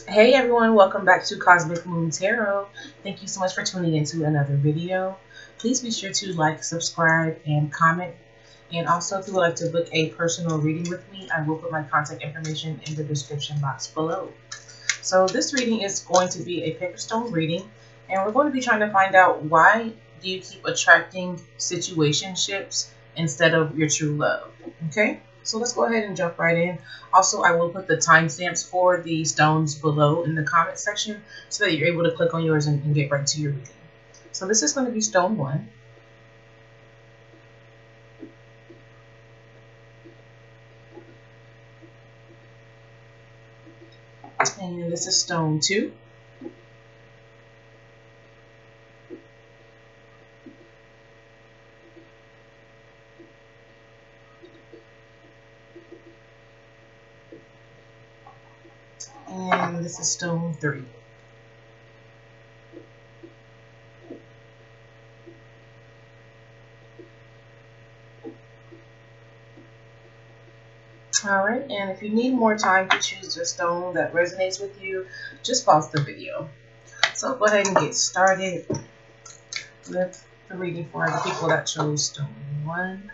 Hey everyone, welcome back to Cosmic Moon Tarot. Thank you so much for tuning into another video. Please be sure to like, subscribe, and comment. And also, if you would like to book a personal reading with me, I will put my contact information in the description box below. So this reading is going to be a Pickerstone reading, and we're going to be trying to find out why do you keep attracting situationships instead of your true love. Okay, so let's go ahead and jump right in. Also, I will put the timestamps for the stones below in the comment section so that you're able to click on yours and get right to your reading. So this is going to be stone 1. And this is stone 2. And this is stone 3. Alright, and if you need more time to choose a stone that resonates with you, just pause the video. So go ahead and get started with the reading for the people that chose stone 1.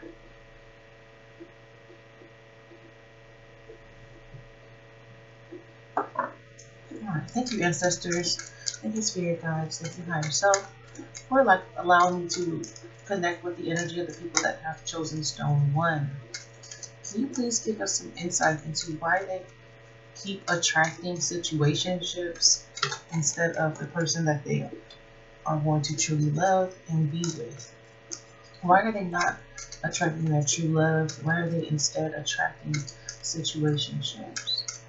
Alright, thank you ancestors, thank you spirit guides, thank you higher self for allowing me to connect with the energy of the people that have chosen stone 1. Can you please give us some insight into why they keep attracting situationships instead of the person that they are going to truly love and be with? Why are they not attracting their true love? Why are they instead attracting situationships?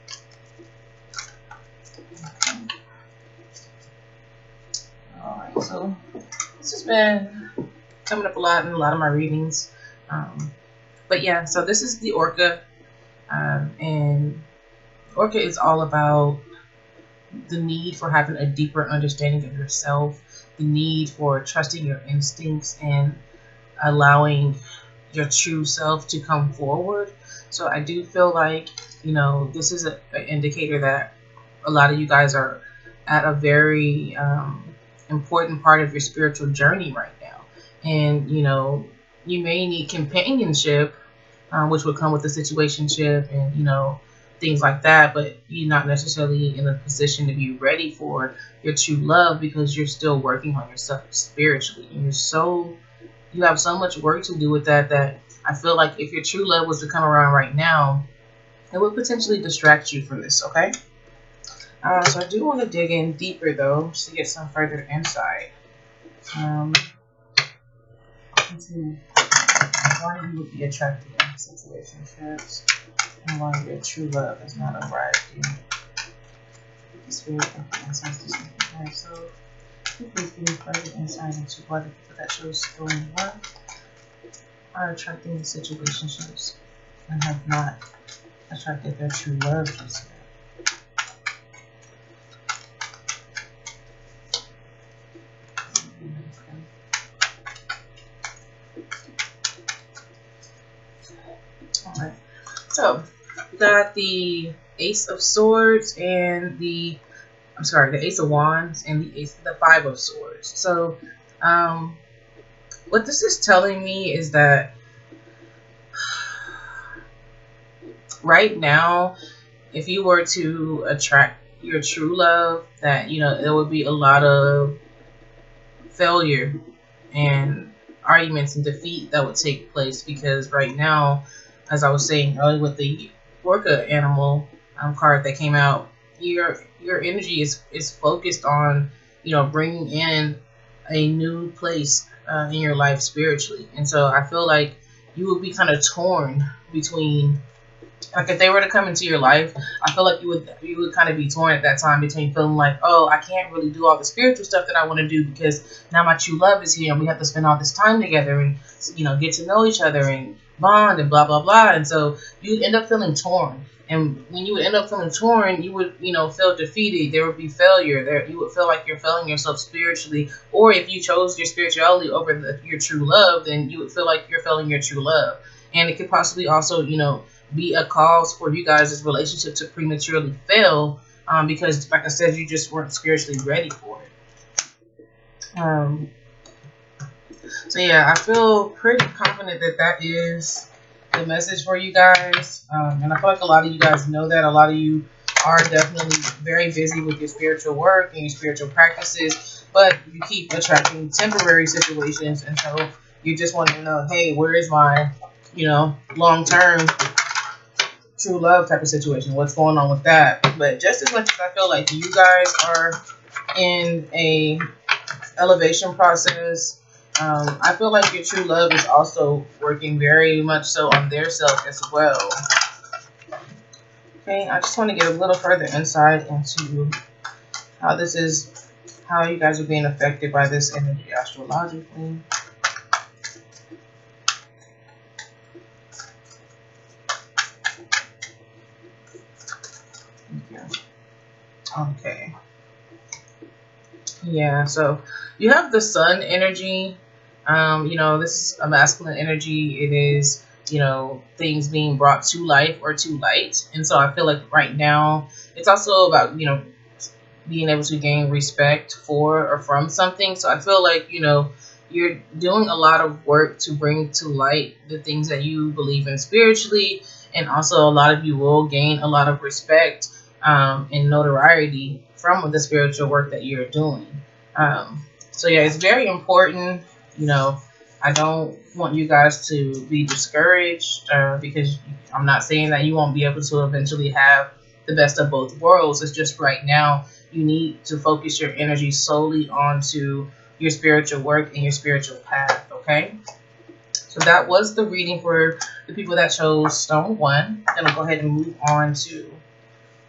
Okay. Alright, so this has been coming up a lot in a lot of my readings. But yeah, so this is the Orca. And Orca is all about the need for having a deeper understanding of yourself, the need for trusting your instincts and allowing your true self to come forward. So I do feel like, this is an indicator that a lot of you guys are at a very important part of your spiritual journey right now. And, you may need companionship, which would come with the situationship and, things like that, but you're not necessarily in a position to be ready for your true love because you're still working on yourself spiritually. And you have so much work to do with that I feel like if your true love was to come around right now, it would potentially distract you from this, okay? So I do want to dig in deeper, though, just to get some further insight into why you would be attracted in situationships and why your true love has not arrived yet. Spirit ancestors, okay, so please give me further insight into why the people that chose stone 1 are attracting the situationships and have not attracted their true love just yet. Alright, so we got the Ace of Swords and the Ace of Wands and the Five of Swords. So what this is telling me is that right now, if you were to attract your true love, that there would be a lot of failure and arguments and defeat that would take place, because right now, as I was saying earlier with the Orca animal card that came out, your energy is focused on bringing in a new place in your life spiritually. And so I feel like you would be kind of torn between, like, if they were to come into your life, I feel like you would kind of be torn at that time between feeling like, oh, I can't really do all the spiritual stuff that I want to do because now my true love is here and we have to spend all this time together and get to know each other and bond and blah blah blah. And so you'd end up feeling torn. And when you would end up feeling torn, you would feel defeated. There would be failure. There you would feel like you're failing yourself spiritually. Or if you chose your spirituality over your true love, then you would feel like you're failing your true love. And it could possibly also be a cause for you guys' relationship to prematurely fail because, like I said, you just weren't spiritually ready for it. So yeah, I feel pretty confident that that is the message for you guys. And I feel like a lot of you guys know that. A lot of you are definitely very busy with your spiritual work and your spiritual practices, but you keep attracting temporary situations, and so you just want to know, hey, where is my, long-term true love type of situation? What's going on with that? But just as much as I feel like you guys are in a elevation process, I feel like your true love is also working very much so on their self as well. Okay, I just want to get a little further insight into how you guys are being affected by this energy astrologically. Okay. Yeah, so you have the sun energy. This is a masculine energy. It is, things being brought to life or to light. And so I feel like right now it's also about, being able to gain respect for or from something. So I feel like, you're doing a lot of work to bring to light the things that you believe in spiritually. And also a lot of you will gain a lot of respect and notoriety from the spiritual work that you're doing. So yeah, it's very important. I don't want you guys to be discouraged because I'm not saying that you won't be able to eventually have the best of both worlds. It's just right now you need to focus your energy solely onto your spiritual work and your spiritual path. Okay. So that was the reading for the people that chose stone 1. Then I'll go ahead and move on to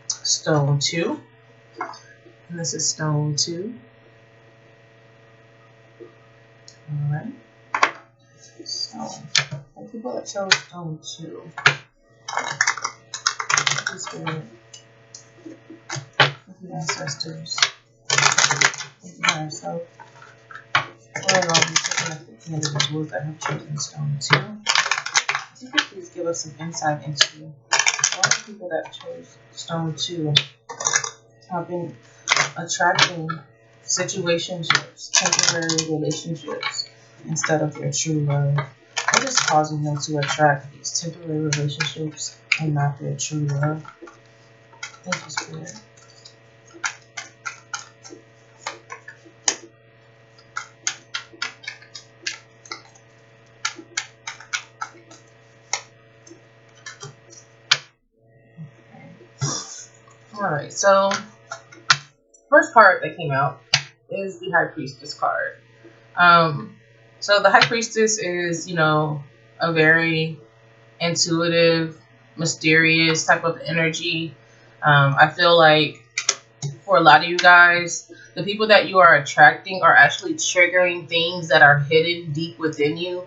stone 2. And this is stone 2. All right. So, the people that chose stone 2. Spirit, the ancestors, so all in all, we're taking up the individuals that have chosen stone 2. If you could please give us some insight into all the people that chose stone 2 have been attracting situationships, temporary relationships, instead of their true love. What is causing them to attract these temporary relationships and not their true love? Thank you, Spirit. Alright, so first card that came out is the High Priestess card. So the High Priestess is, a very intuitive, mysterious type of energy. I feel like for a lot of you guys, the people that you are attracting are actually triggering things that are hidden deep within you.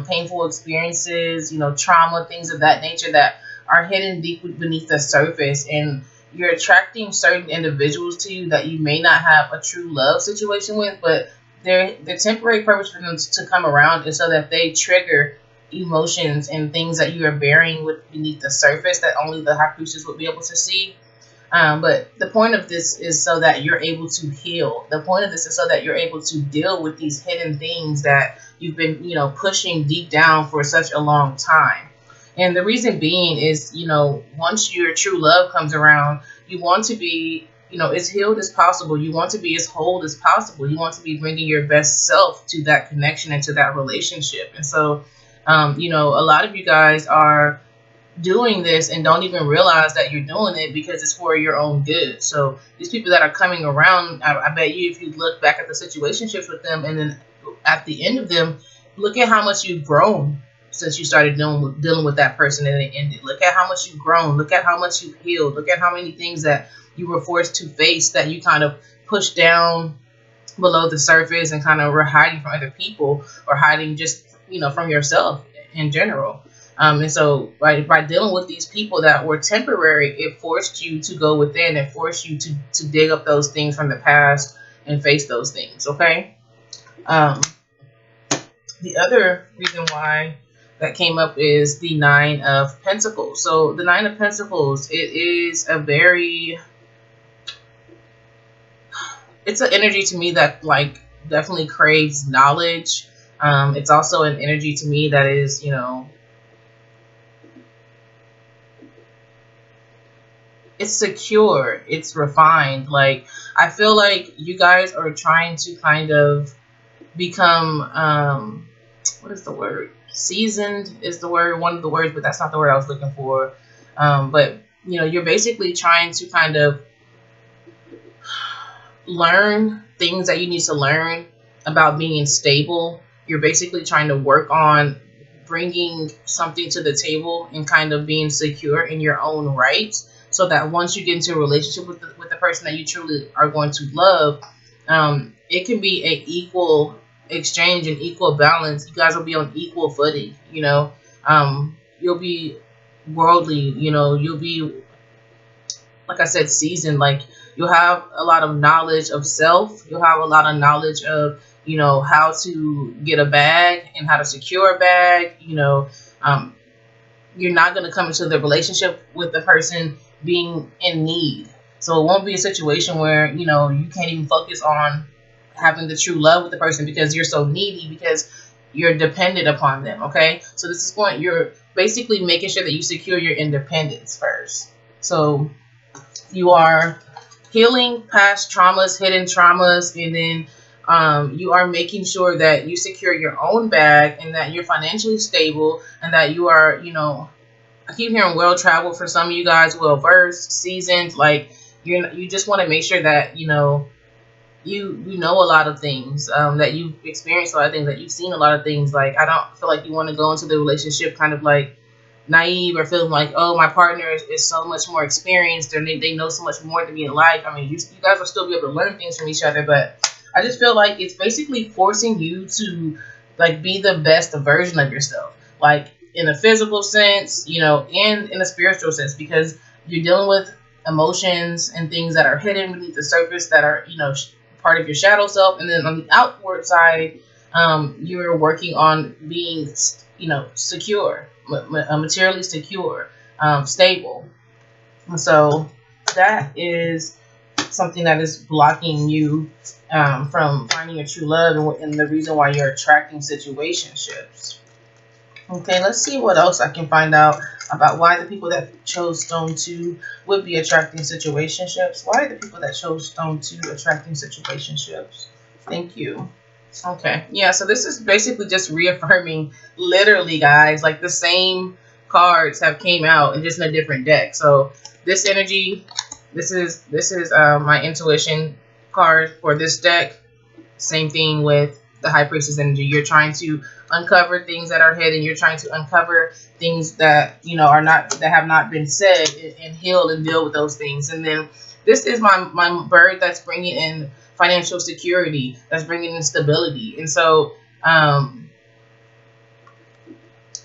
Painful experiences, trauma, things of that nature that are hidden deep beneath the surface. And you're attracting certain individuals to you that you may not have a true love situation with, but the temporary purpose for them to come around is so that they trigger emotions and things that you are bearing with beneath the surface that only the High Priestess would be able to see. But the point of this is so that you're able to heal. The point of this is so that you're able to deal with these hidden things that you've been, pushing deep down for such a long time. And the reason being is, once your true love comes around, you want to be, as healed as possible. You want to be as whole as possible. You want to be bringing your best self to that connection and to that relationship. And so, a lot of you guys are doing this and don't even realize that you're doing it because it's for your own good. So these people that are coming around, I bet you if you look back at the situationships with them and then at the end of them, look at how much you've grown since you started dealing with that person and it ended. Look at how much you've grown. Look at how much you've healed. Look at how many things that you were forced to face that you kind of pushed down below the surface and kind of were hiding from other people or hiding just, from yourself in general. And so by dealing with these people that were temporary, it forced you to go within and forced you to dig up those things from the past and face those things, okay? The other reason why that came up is the 9 of Pentacles. So the 9 of Pentacles, it is a very it's an energy to me that like definitely craves knowledge. It's also an energy to me that is, you know, it's secure, it's refined. Like I feel like you guys are trying to kind of become what is the word? Seasoned is the word, one of the words, but that's not the word I was looking for. But you know, you're basically trying to kind of learn things that you need to learn about being stable. You're basically trying to work on bringing something to the table and kind of being secure in your own right, so that once you get into a relationship with the person that you truly are going to love, it can be a equal exchange and equal balance. You guys will be on equal footing, you know. You'll be worldly, you know, you'll be, like I said, seasoned. Like you'll have a lot of knowledge of self. You'll have a lot of knowledge of, you know, how to get a bag and how to secure a bag. You know, you're not going to come into the relationship with the person being in need. So it won't be a situation where, you know, you can't even focus on having the true love with the person because you're so needy, because you're dependent upon them. Okay. So this is going, you're basically making sure that you secure your independence first. So you are healing past traumas, hidden traumas, and then you are making sure that you secure your own bag and that you're financially stable and that you are, you know, I keep hearing well traveled for some of you guys, well versed, seasoned. Like you just want to make sure that, you know, you know a lot of things, that you've experienced a lot of things, that you've seen a lot of things. Like I don't feel like you want to go into the relationship kind of like naive or feeling like, oh, my partner is so much more experienced and they know so much more than me in life. I mean, you guys will still be able to learn things from each other, but I just feel like it's basically forcing you to like be the best version of yourself, like in a physical sense, you know, and in a spiritual sense, because you're dealing with emotions and things that are hidden beneath the surface that are, you know, part of your shadow self, and then on the outward side, you're working on being, you know, secure, materially secure, stable. And so that is something that is blocking you from finding your true love, and the reason why you're attracting situationships. Okay, let's see what else I can find out about why the people that chose Stone 2 would be attracting situationships. Why are the people that chose Stone 2 attracting situationships? Thank you. Okay, yeah, so this is basically just reaffirming, literally, guys, like the same cards have came out and just in a different deck. So this energy, this is my intuition card for this deck. Same thing with the High Priestess energy. You're trying to uncover things that are hidden. You're trying to uncover things that, you know, are not, that have not been said, and heal and deal with those things. And then this is my bird that's bringing in financial security, that's bringing in stability. And so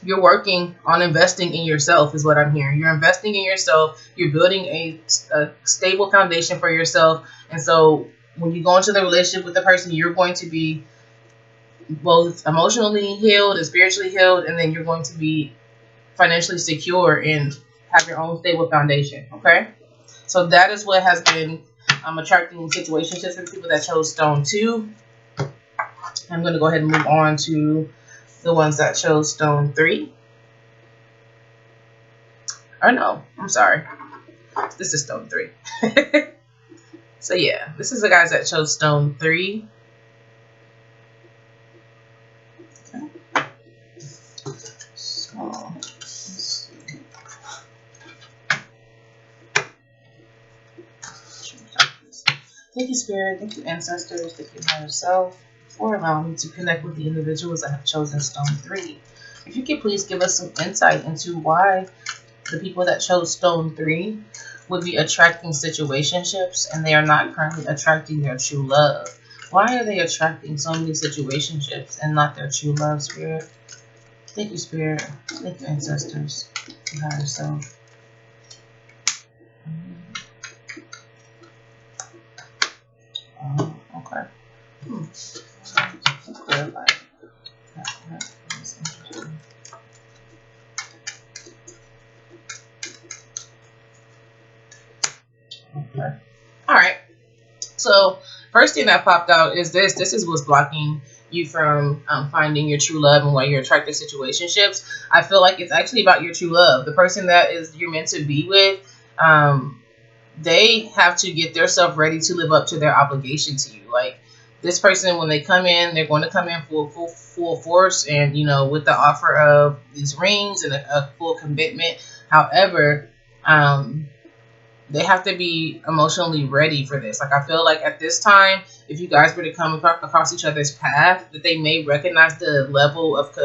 you're working on investing in yourself is what I'm hearing. You're investing in yourself. You're building a stable foundation for yourself. And so when you go into the relationship with the person, you're going to be both emotionally healed and spiritually healed, and then you're going to be financially secure and have your own stable foundation. Okay, so that is what has been attracting situationships for people that chose Stone 2. I'm going to go ahead and move on to the ones that chose Stone 3. Or no, I'm sorry, this is Stone 3. So yeah, this is the guys that chose Stone 3. Okay. So let's see. Thank you, Spirit. Thank you, Ancestors. Thank you, Higher Self, for allowing me to connect with the individuals that have chosen Stone 3. If you could please give us some insight into why the people that chose Stone 3 would be attracting situationships and they are not currently attracting their true love. Why are they attracting so many situationships and not their true love, Spirit? Thank you, Spirit. Thank you, Ancestors. Thank you, Higher Self. Oh, okay. Let's clarify. That's interesting. Okay. All right. So first thing that popped out is this. This is what's blocking you from finding your true love and why you're attracted to situationships. I feel like it's actually about your true love. The person that is you're meant to be with, they have to get themselves ready to live up to their obligation to you. Like this person, when they come in, they're going to come in full force, and with the offer of these rings and a full commitment. However, they have to be emotionally ready for this. Like I feel like at this time, if you guys were to come across each other's path, that they may recognize the level of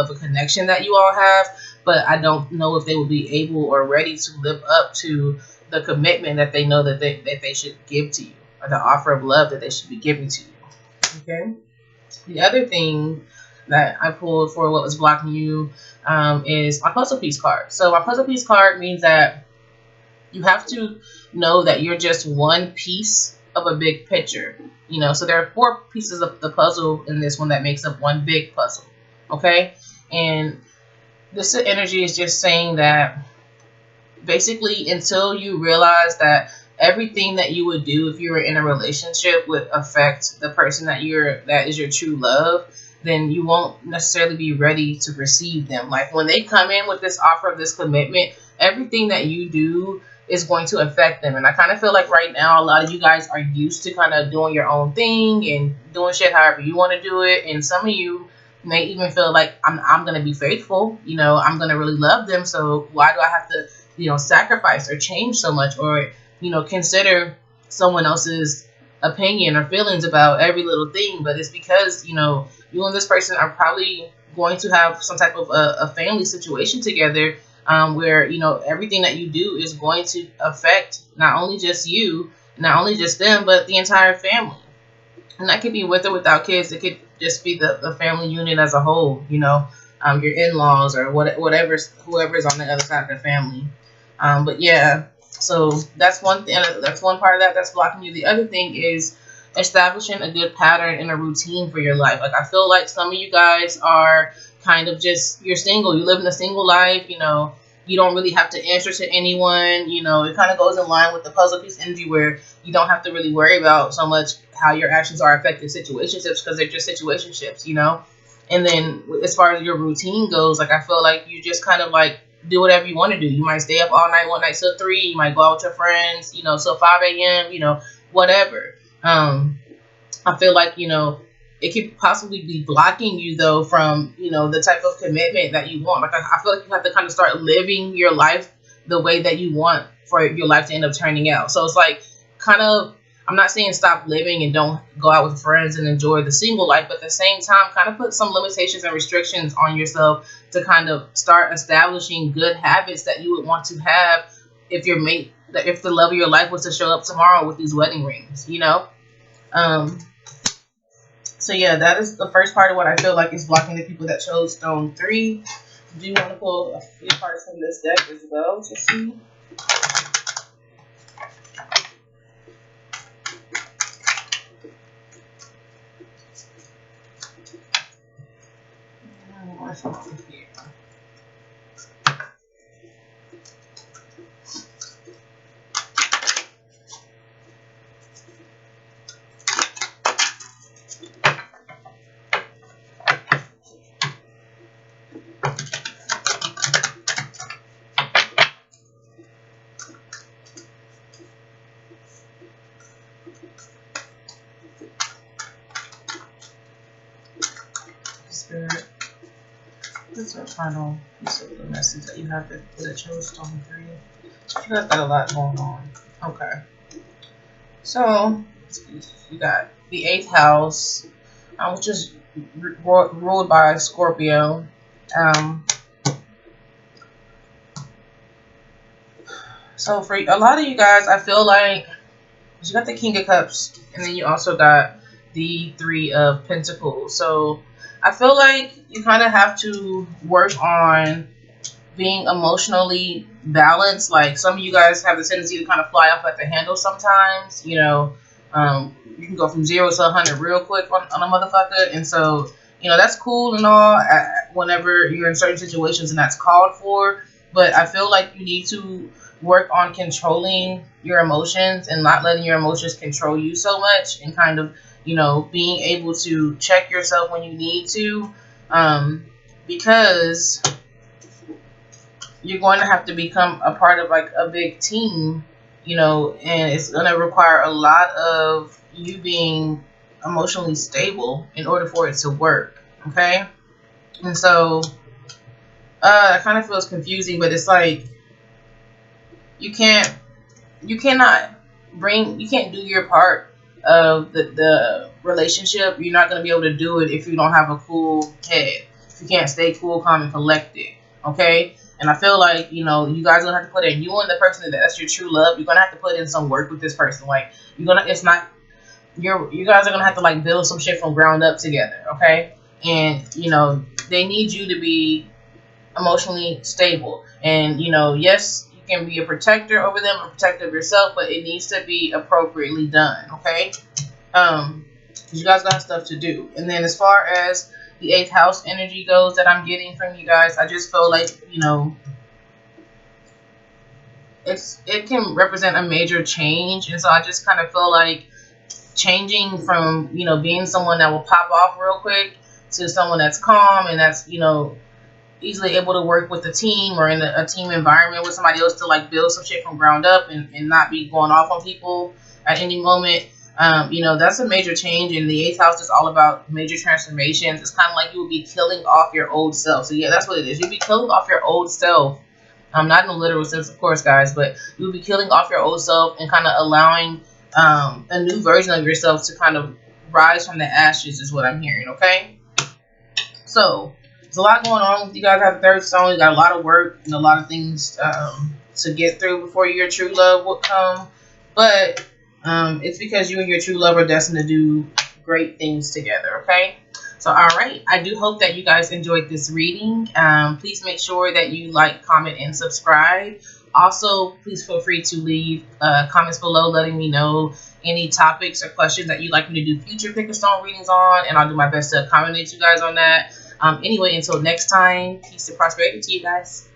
a connection that you all have, but I don't know if they will be able or ready to live up to the commitment that they know that they should give to you, or the offer of love that they should be giving to you. Okay. The other thing that I pulled for what was blocking you is my puzzle piece card. So my puzzle piece card means that you have to know that you're just one piece of a big picture. So there are 4 pieces of the puzzle in this one that makes up one big puzzle. Okay? And this energy is just saying that basically until you realize that everything that you would do if you were in a relationship would affect the person that is your true love, then you won't necessarily be ready to receive them. Like when they come in with this offer of this commitment, everything that you do is going to affect them. And I kind of feel like right now a lot of you guys are used to kind of doing your own thing and doing shit however you want to do it. And some of you may even feel like I'm going to be faithful. I'm going to really love them. So why do I have to sacrifice or change so much, or consider someone else's opinion or feelings about every little thing? But it's because you and this person are probably going to have some type of a family situation together, where everything that you do is going to affect not only just you, not only just them, but the entire family. And that could be with or without kids. It could just be the family unit as a whole. Your in-laws or whoever's on the other side of the family. But yeah, so that's one thing. That's one part of that's blocking you. The other thing is establishing a good pattern and a routine for your life. Like I feel like some of you guys are kind of you're single. You live in a single life. You don't really have to answer to anyone. It kind of goes in line with the puzzle piece energy where you don't have to really worry about so much how your actions are affecting situationships because they're just situationships. And then as far as your routine goes, like I feel like you just kind of like do whatever you want to do. You might stay up all night, one night till 3. You might go out with your friends, till 5 a.m. Whatever. I feel like it could possibly be blocking you though from the type of commitment that you want. Like I feel like you have to kind of start living your life the way that you want for your life to end up turning out. So it's like kind of, I'm not saying stop living and don't go out with friends and enjoy the single life, but at the same time, kind of put some limitations and restrictions on yourself to kind of start establishing good habits that you would want to have if if the love of your life was to show up tomorrow with these wedding rings, So yeah, that is the first part of what I feel like is blocking the people that chose Stone 3. Do you want to pull a few parts from this deck as well to see? Here. Spirit. What's our final piece of the message that you have that chose Stone 3? You guys got a lot going on. Okay. So, you got the 8th house, which is ruled by Scorpio. So, for a lot of you guys, I feel like you got the King of Cups, and then you also got the 3 of Pentacles. So, I feel like you kind of have to work on being emotionally balanced. Like some of you guys have the tendency to kind of fly off at the handle sometimes. You can go from 0 to 100 real quick on a motherfucker. And so, that's cool and all whenever you're in certain situations and that's called for. But I feel like you need to work on controlling your emotions and not letting your emotions control you so much, and kind of, you know, being able to check yourself when you need to, because you're going to have to become a part of like a big team, you know, and it's going to require a lot of you being emotionally stable in order for it to work. Okay. And so it kind of feels confusing, but it's like you can't you cannot you can't do your part of the relationship. You're not going to be able to do it if you don't have a cool head, if you can't stay cool, calm, and collected. Okay. And I feel like, you know, you guys are gonna have to put in, you and the person that's your true love, you're gonna have to put in some work with this person. Like, it's not, you guys are gonna have to like build some shit from ground up together. Okay. And, you know, they need you to be emotionally stable. And, you know, yes, you can be a protector over them, a protector of yourself, but it needs to be appropriately done. Okay. You guys got stuff to do. And then as far as the 8th house energy goes that I'm getting from you guys, I just feel like, you know, it can represent a major change. And so I just kind of feel like changing from, you know, being someone that will pop off real quick to someone that's calm and that's, you know, easily able to work with a team or in a team environment with somebody else to like build some shit from ground up and not be going off on people at any moment. You know, that's a major change, and the 8th house is all about major transformations. It's kind of like you will be killing off your old self. So yeah, that's what it is. You'll be killing off your old self. Not in a literal sense, of course, guys, but you'll be killing off your old self and kind of allowing a new version of yourself to kind of rise from the ashes is what I'm hearing. Okay. So there's a lot going on with you guys. Have the 3rd stone. You got a lot of work and a lot of things to get through before your true love will come. But it's because you and your true love are destined to do great things together. Okay. So, all right. I do hope that you guys enjoyed this reading. Please make sure that you like, comment, and subscribe. Also, please feel free to leave comments below letting me know any topics or questions that you'd like me to do future pick a stone readings on, and I'll do my best to accommodate you guys on that. Anyway, until next time, peace and prosperity to you guys.